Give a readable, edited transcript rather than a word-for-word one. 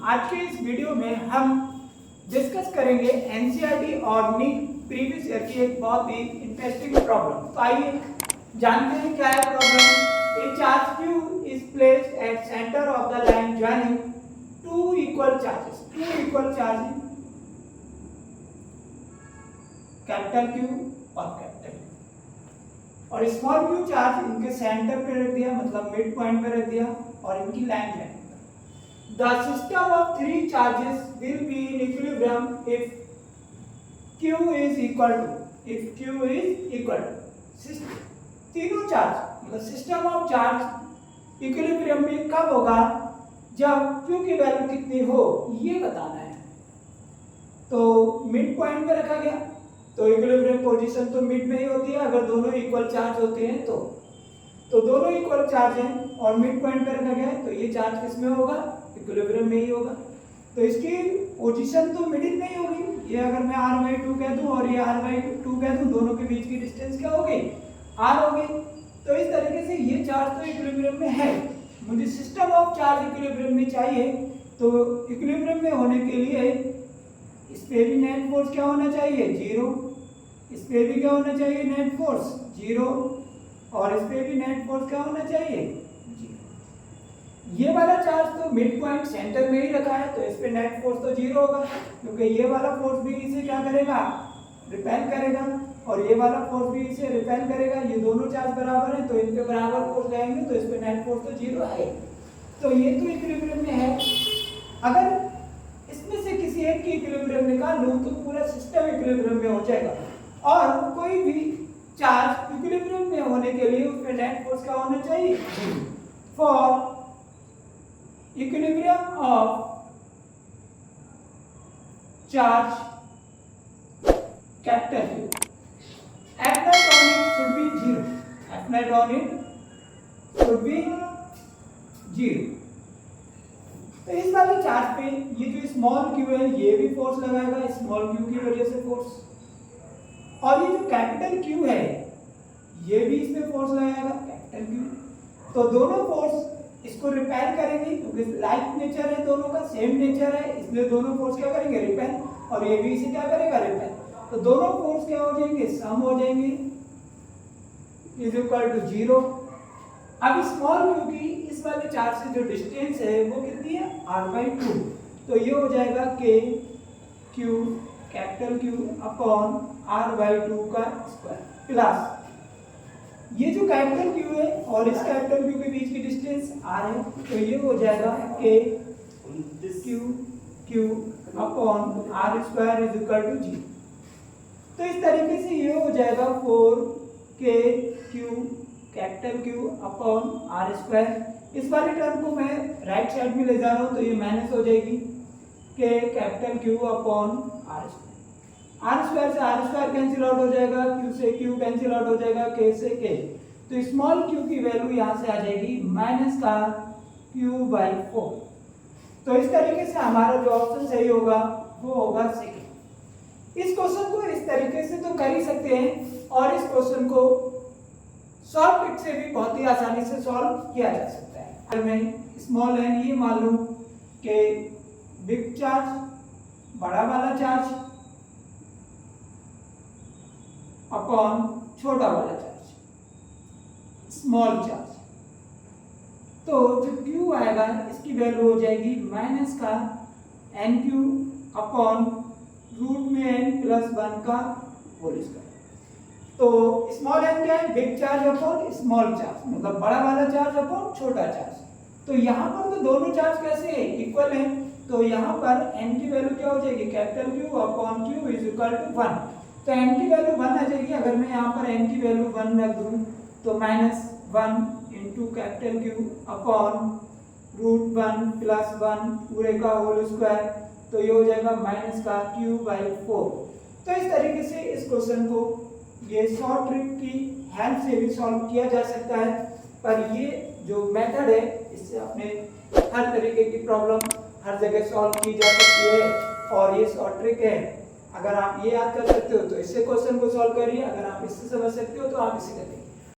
आज के इस वीडियो में हम डिस्कस करेंगे एनसीईआरटी और नीट प्रीवियस ईयर की एक बहुत ही इंटरेस्टिंग प्रॉब्लम। तो आइए जानते हैं क्या है problem. A charge Q is placed at centre of the line joining two equal charges, capital Q और कैपिटल Q, और स्मॉल q चार्ज इनके सेंटर पे रख दिया, मतलब मिड पॉइंट पे रख दिया और इनकी line join. The system of three charges will be in equilibrium if Q is equal to तीनों चार्ज, मतलब सिस्टम ऑफ चार्ज इक्विलिब्रियम में कब होगा, जब Q की वैल्यू कितनी हो ये बताना है। तो मिड पॉइंट पे रखा गया, तो इक्विलिब्रियम पोजीशन तो मिड में ही होती है अगर दोनों इक्वल चार्ज होते हैं तो दोनों इक्वल चार्ज हैं और मिड पॉइंट पे रखा गया है, तो ये चार्ज किस में होगा, इक्विलिब्रियम में ही होगा। तो इसकी पोजीशन तो मिडिल में ही होगी। ये अगर मैं r/2 कह दूं और ये r/2 कह दूं, दोनों के बीच की डिस्टेंस क्या होगी, r होगी। तो इस तरीके से ये चार्ज तो इक्विलिब्रियम में है। मुझे सिस्टम ऑफ चार्ज इक्विलिब्रियम में चाहिए, तो इक्विलिब्रियम में होने के लिए इस पे भी नेट फोर्स क्या होना चाहिए, 0। इस पे भी क्या होना चाहिए, नेट फोर्स 0, और इस पे भी नेट फोर्स क्या होना चाहिए, 0। ये वाला चार्ज तो मिड पॉइंट सेंटर में ही रखा है, तो इस पे नेट फोर्स तो 0 होगा, क्योंकि ये वाला फोर्स भी इसे क्या करेगा, रिपेल करेगा, और ये वाला फोर्स भी इसे रिपेल करेगा। ये दोनों चार्ज बराबर हैं, तो इन पे बराबर फोर्स लगाएंगे, तो इस पे नेट फोर्स तो 0 है। तो ये तो इक्विलिब्रियम में है। अगर इसमें से किसी एक की इक्विलिब्रियम निकाल लूं तो पूरा सिस्टम इक्विलिब्रियम में हो जाएगा, और कोई भी चार्ज इक्विलिब्रियम में होने के लिए उसमें नेट फोर्स क्या होना चाहिए। For equilibrium of charge capital Q, F net on it should be 0, F net on it should be 0। तो इस वाले चार्ज पे ये जो स्मॉल q है ये भी फोर्स लगाएगा, स्मॉल q की वजह से फोर्स, और ये जो कैपिटल Q है ये भी इसमें फोर्स लगाएगा, कैपिटल Q। तो दोनों फोर्स इसको रिपेल करेंगे, क्योंकि लाइक नेचर है, दोनों का सेम नेचर है, इसलिए दोनों फोर्स क्या करेंगे, रिपेल, और ये भी इसे क्या करेगा, रिपेल। तो दोनों फोर्स क्या हो जाएंगे, सम हो जाएंगे, इज इक्वल टू 0। अब स्मॉल q की इस वाले चार्ज से जो डिस्टेंस है वो कितनी है, r/2। तो ये हो जाएगा k q capital Q upon r/2 का स्क्वायर, प्लस ये जो कैपिटल Q है और इस कैपिटल Q के बीच की डिस्टेंस r है, तो ये हो जाएगा k q upon r² is equal to 0। तो इस तरीके से ये हो जाएगा 4k q capital Q upon r²। इस वाले टर्म को मैं राइट साइड में ले जा रहा हूँ, तो ये माइनस हो जाएगी k capital Q upon r²। r² से r² कैंसिल आउट हो जाएगा, q से q कैंसिल आउट हो जाएगा, k से k। तो स्मॉल q की वैल्यू यहाँ से आ जाएगी माइनस का q/4। तो इस तरीके से हमारा जो ऑप्शन सही होगा वो होगा सेकंड। इस क्वेश्चन को इस तरीके से तो कर ही सकते हैं, और इस क्वेश्चन को शॉर्ट ट्रिक से भी बहुत ही आसानी से सॉल्व किया जा सकता है। अगर मैं स्मॉल n ये मान लूं कि बिग चार्ज, बड़ा वाला चार्ज अपॉन छोटा वाला चार्ज, स्मॉल चार्ज, तो जो Q आएगा इसकी वैल्यू हो जाएगी माइनस का NQ अपॉन रूट में n+1 का होल स्क्वायर। तो स्मॉल n क्या है, big charge upon small charge, मतलब बड़ा वाला चार्ज अपॉन छोटा चार्ज। तो यहाँ पर तो दोनों चार्ज कैसे है, इक्वल है, तो यहाँ पर n की वैल्यू क्या हो जाएगी, capital Q upon Q is equal to 1। तो n की वैल्यू 1 आ जाएगी। अगर मैं यहाँ पर n की वैल्यू 1 रख दूँ तो -1 into capital Q upon root 1+1 पूरे का होल स्क्वायर, तो ये हो जाएगा माइनस का q/4। तो इस तरीके से इस क्वेश्चन को ये शॉर्ट ट्रिक की हेल्प से भी सॉल्व किया जा सकता है, पर ये जो मेथड है इससे अपने हर तरीके की प्रॉब्लम हर जगह सॉल्व की जा सकती है, और ये शॉर्ट ट्रिक है। अगर आप ये याद कर सकते हो तो इससे क्वेश्चन को सॉल्व करिए, अगर आप इससे समझ सकते हो तो आप इसे करिए।